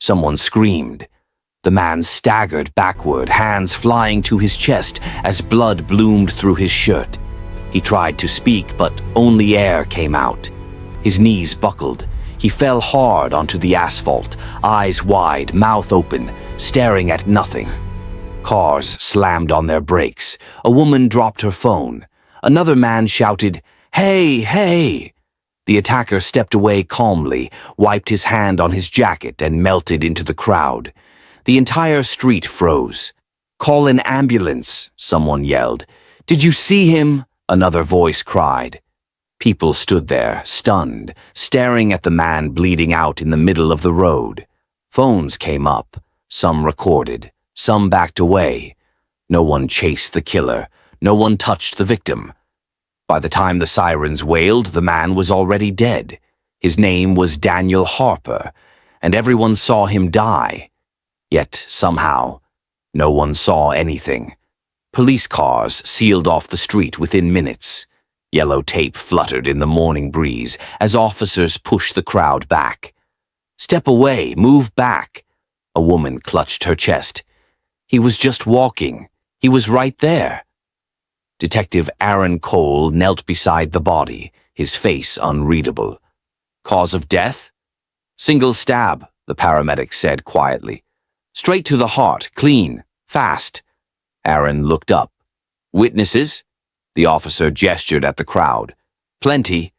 Someone screamed. The man staggered backward, hands flying to his chest as blood bloomed through his shirt. He tried to speak, but only air came out. His knees buckled. He fell hard onto the asphalt, eyes wide, mouth open, staring at nothing. Cars slammed on their brakes. A woman dropped her phone. Another man shouted, "Hey, hey!" The attacker stepped away calmly, wiped his hand on his jacket, and melted into the crowd. The entire street froze. "Call an ambulance," someone yelled. "Did you see him?" another voice cried. People stood there, stunned, staring at the man bleeding out in the middle of the road. Phones came up. Some recorded. Some backed away. No one chased the killer. No one touched the victim. By the time the sirens wailed, the man was already dead. His name was Daniel Harper, and everyone saw him die. Yet, somehow, no one saw anything. Police cars sealed off the street within minutes. Yellow tape fluttered in the morning breeze as officers pushed the crowd back. "Step away, move back." A woman clutched her chest. "He was just walking. He was right there." Detective Aaron Cole knelt beside the body, his face unreadable. "Cause of death?" "Single stab," the paramedic said quietly. "Straight to the heart, clean, fast." Aaron looked up. "Witnesses?" The officer gestured at the crowd. "Plenty."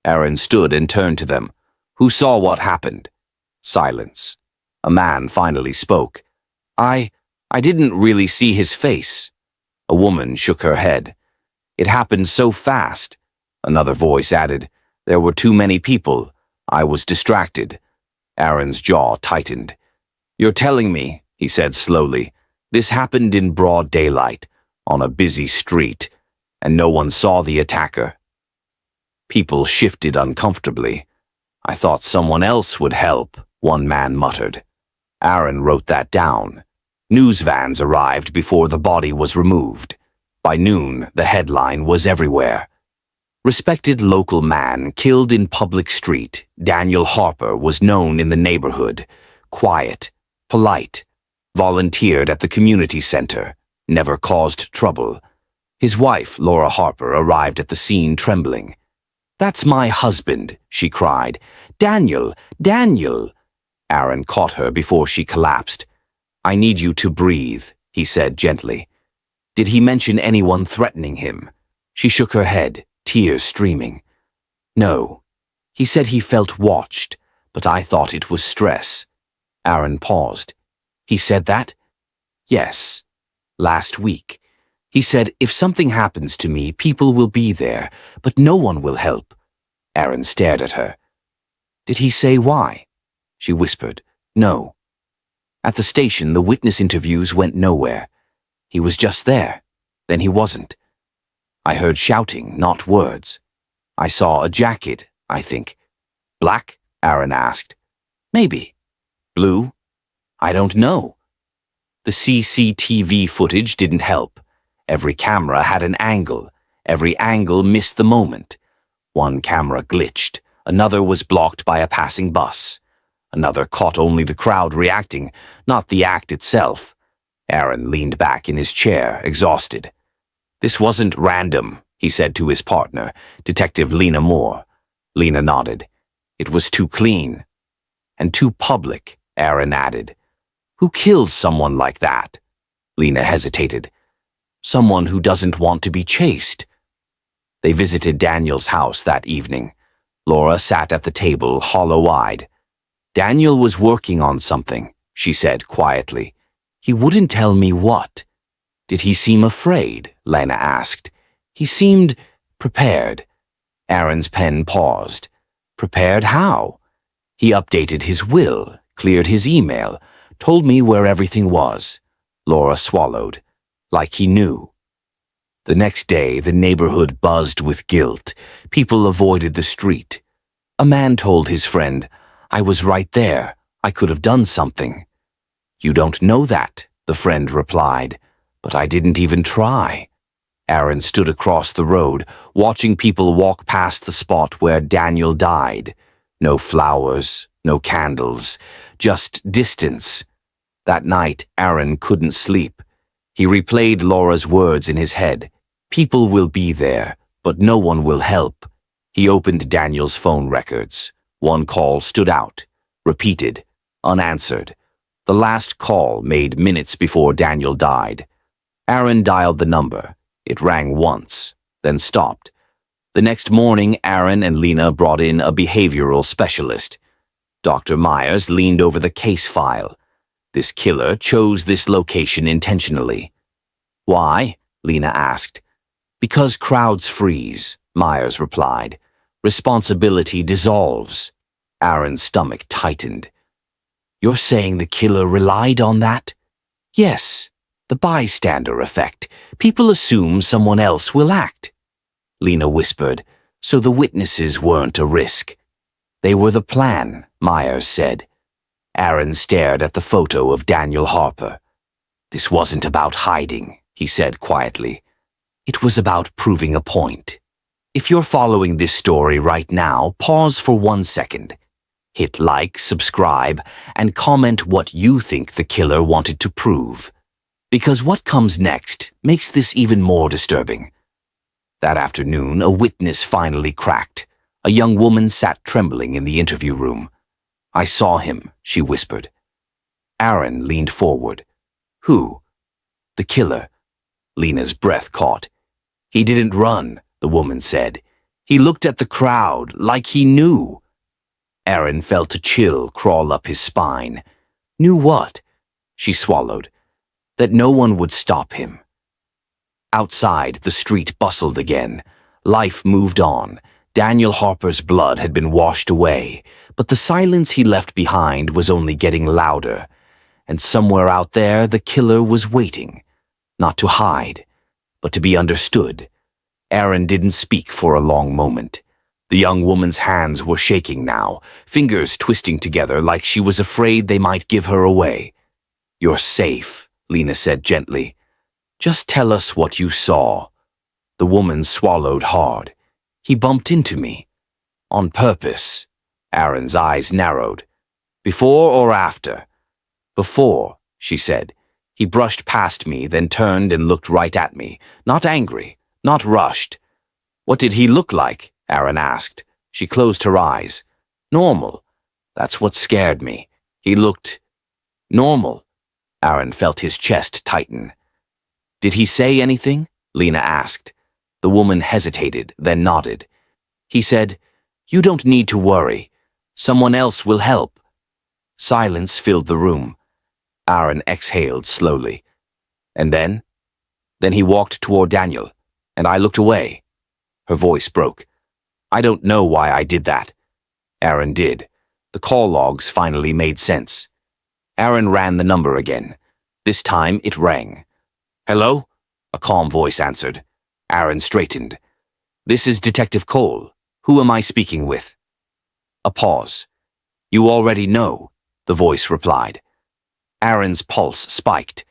Aaron stood and turned to them. "Who saw what happened?" Silence. A man finally spoke. I didn't really see his face." A woman shook her head. "It happened so fast." Another voice added, "There were too many people. I was distracted." Aaron's jaw tightened. "You're telling me," he said slowly, "this happened in broad daylight, on a busy street, and no one saw the attacker?" People shifted uncomfortably. "I thought someone else would help," one man muttered. Aaron wrote that down. News vans arrived before the body was removed. By noon, the headline was everywhere. "Respected local man killed in public street. Daniel Harper was known in the neighborhood. Quiet, polite, volunteered at the community center, never caused trouble." His wife, Laura Harper, arrived at the scene trembling. "That's my husband," she cried. "Daniel, Daniel!" Aaron caught her before she collapsed. "I need you to breathe," he said gently. "Did he mention anyone threatening him?" She shook her head, tears streaming. "No. He said he felt watched, but I thought it was stress." Aaron paused. "He said that?" "Yes. Last week. He said, if something happens to me, people will be there, but no one will help." Aaron stared at her. "Did he say why?" She whispered, "No." At the station, the witness interviews went nowhere. He was just there. Then he wasn't. I heard shouting, not words. I saw a jacket, I think. "Black?" Aaron asked. "Maybe." "Blue?" "I don't know." The CCTV footage didn't help. Every camera had an angle. Every angle missed the moment. One camera glitched. Another was blocked by a passing bus. Another caught only the crowd reacting, not the act itself. Aaron leaned back in his chair, exhausted. "This wasn't random," he said to his partner, Detective Lena Moore. Lena nodded. "It was too clean." "And too public," Aaron added. "Who kills someone like that?" Lena hesitated. "Someone who doesn't want to be chased." They visited Daniel's house that evening. Laura sat at the table, hollow-eyed. "Daniel was working on something," she said quietly. "He wouldn't tell me what." "Did he seem afraid?" Lena asked. "He seemed prepared." Aaron's pen paused. "Prepared how?" "He updated his will, cleared his email, told me where everything was." Laura swallowed. "Like he knew." The next day, the neighborhood buzzed with guilt. People avoided the street. A man told his friend, "I was right there. I could have done something." "You don't know that," the friend replied. "But I didn't even try." Aaron stood across the road, watching people walk past the spot where Daniel died. No flowers, no candles, just distance. That night, Aaron couldn't sleep. He replayed Laura's words in his head. People will be there, but no one will help. He opened Daniel's phone records. One call stood out. Repeated. Unanswered. The last call made minutes before Daniel died. Aaron dialed the number. It rang once, then stopped. The next morning, Aaron and Lena brought in a behavioral specialist. Dr. Myers leaned over the case file. This killer chose this location intentionally. Why? Lena asked. Because crowds freeze, Myers replied. Responsibility dissolves. Aaron's stomach tightened. You're saying the killer relied on that? Yes, the bystander effect. People assume someone else will act. Lena whispered, so the witnesses weren't a risk. They were the plan, Myers said. Aaron stared at the photo of Daniel Harper. This wasn't about hiding, he said quietly. It was about proving a point. If you're following this story right now, pause for 1 second. Hit like, subscribe, and comment what you think the killer wanted to prove. Because what comes next makes this even more disturbing. That afternoon, a witness finally cracked. A young woman sat trembling in the interview room. I saw him, she whispered. Aaron leaned forward. Who? The killer. Lena's breath caught. He didn't run, the woman said. He looked at the crowd like he knew. Aaron felt a chill crawl up his spine. Knew what? She swallowed. That no one would stop him. Outside, the street bustled again. Life moved on. Daniel Harper's blood had been washed away, but the silence he left behind was only getting louder. And somewhere out there, the killer was waiting. Not to hide, but to be understood. Aaron didn't speak for a long moment. The young woman's hands were shaking now, fingers twisting together like she was afraid they might give her away. You're safe, Lena said gently. Just tell us what you saw. The woman swallowed hard. He bumped into me. On purpose. Aaron's eyes narrowed. Before or after? Before, she said. He brushed past me, then turned and looked right at me. Not angry, not rushed. What did he look like? Aaron asked. She closed her eyes. Normal. That's what scared me. He looked normal. Aaron felt his chest tighten. Did he say anything? Lena asked. The woman hesitated, then nodded. He said, You don't need to worry. Someone else will help. Silence filled the room. Aaron exhaled slowly. And then? Then he walked toward Daniel, and I looked away. Her voice broke. I don't know why I did that. Aaron did. The call logs finally made sense. Aaron ran the number again. This time it rang. Hello? A calm voice answered. Aaron straightened. This is Detective Cole. Who am I speaking with? A pause. You already know, the voice replied. Aaron's pulse spiked.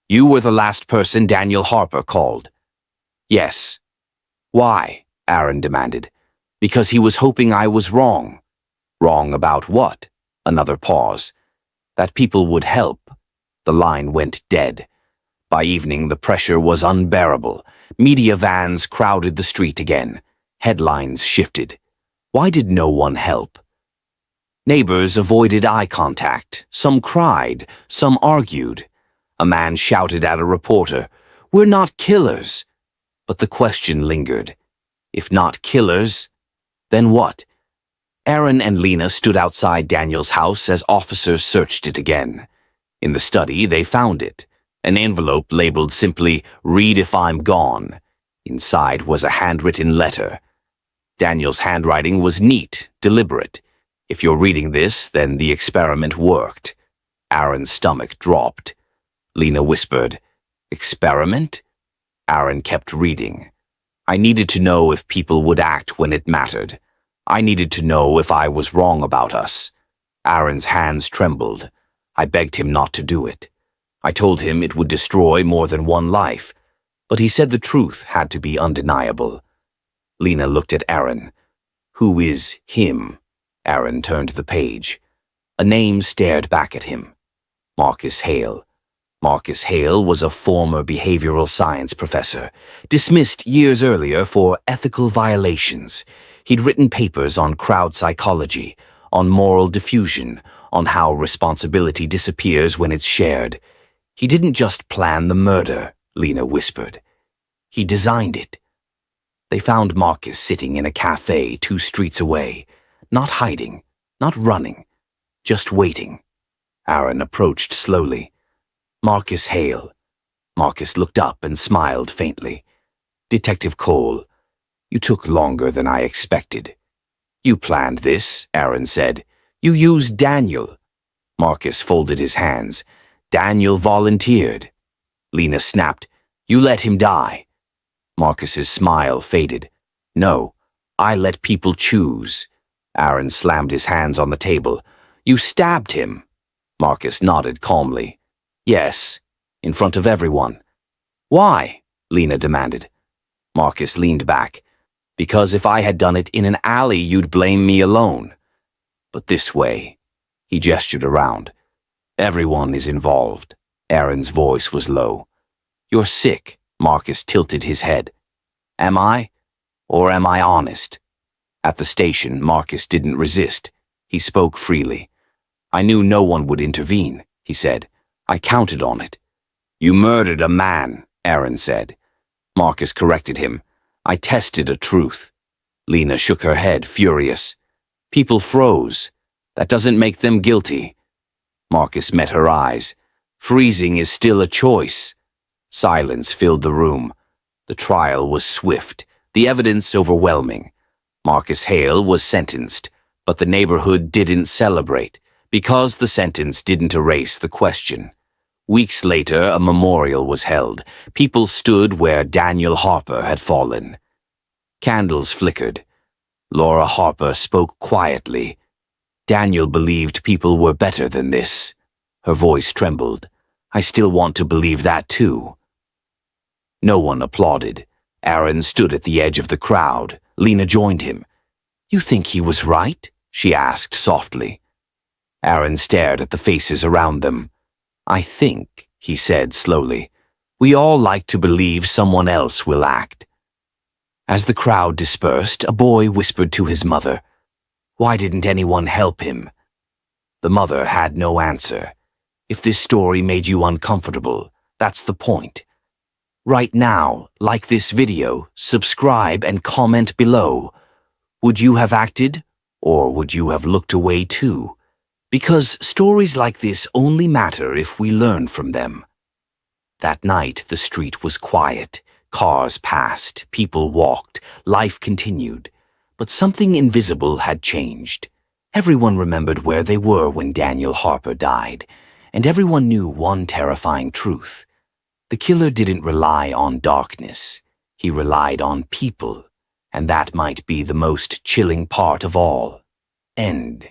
You were the last person Daniel Harper called. Yes. Why? Aaron demanded. Because he was hoping I was wrong. Wrong about what? Another pause. That people would help. The line went dead. By evening, the pressure was unbearable. Media vans crowded the street again. Headlines shifted. Why did no one help? Neighbors avoided eye contact. Some cried. Some argued. A man shouted at a reporter, We're not killers. But the question lingered. If not killers, then what? Aaron and Lena stood outside Daniel's house as officers searched it again. In the study, they found it. An envelope labeled simply, Read if I'm gone. Inside was a handwritten letter. Daniel's handwriting was neat, deliberate. If you're reading this, then the experiment worked. Aaron's stomach dropped. Lena whispered, Experiment? Aaron kept reading. I needed to know if people would act when it mattered. I needed to know if I was wrong about us. Aaron's hands trembled. I begged him not to do it. I told him it would destroy more than one life, but he said the truth had to be undeniable. Lena looked at Aaron. Who is him? Aaron turned the page. A name stared back at him. Marcus Hale. Marcus Hale was a former behavioral science professor, dismissed years earlier for ethical violations. He'd written papers on crowd psychology, on moral diffusion, on how responsibility disappears when it's shared. He didn't just plan the murder, Lena whispered. He designed it. They found Marcus sitting in a cafe 2 streets away, not hiding, not running, just waiting. Aaron approached slowly. Marcus Hale. Marcus looked up and smiled faintly. Detective Cole, you took longer than I expected. You planned this, Aaron said. You used Daniel. Marcus folded his hands. Daniel volunteered. Lena snapped. You let him die. Marcus's smile faded. No, I let people choose. Aaron slammed his hands on the table. You stabbed him. Marcus nodded calmly. Yes, in front of everyone. Why? Lena demanded. Marcus leaned back. Because if I had done it in an alley, you'd blame me alone. But this way, he gestured around. Everyone is involved. Aaron's voice was low. You're sick. Marcus tilted his head. Am I? Or am I honest? At the station, Marcus didn't resist. He spoke freely. I knew no one would intervene, he said. I counted on it. You murdered a man, Aaron said. Marcus corrected him. I tested a truth. Lena shook her head, furious. People froze. That doesn't make them guilty. Marcus met her eyes. Freezing is still a choice. Silence filled the room. The trial was swift, the evidence overwhelming. Marcus Hale was sentenced, but the neighborhood didn't celebrate, because the sentence didn't erase the question. Weeks later, a memorial was held. People stood where Daniel Harper had fallen. Candles flickered. Laura Harper spoke quietly. Daniel believed people were better than this. Her voice trembled. I still want to believe that too. No one applauded. Aaron stood at the edge of the crowd. Lena joined him. You think he was right? She asked softly. Aaron stared at the faces around them. I think, he said slowly, we all like to believe someone else will act. As the crowd dispersed, a boy whispered to his mother, Why didn't anyone help him? The mother had no answer. If this story made you uncomfortable, that's the point. Right now, like this video, subscribe and comment below. Would you have acted, or would you have looked away too? Because stories like this only matter if we learn from them. That night, the street was quiet. Cars passed, people walked, life continued. But something invisible had changed. Everyone remembered where they were when Daniel Harper died, and everyone knew one terrifying truth. The killer didn't rely on darkness. He relied on people, and that might be the most chilling part of all. End.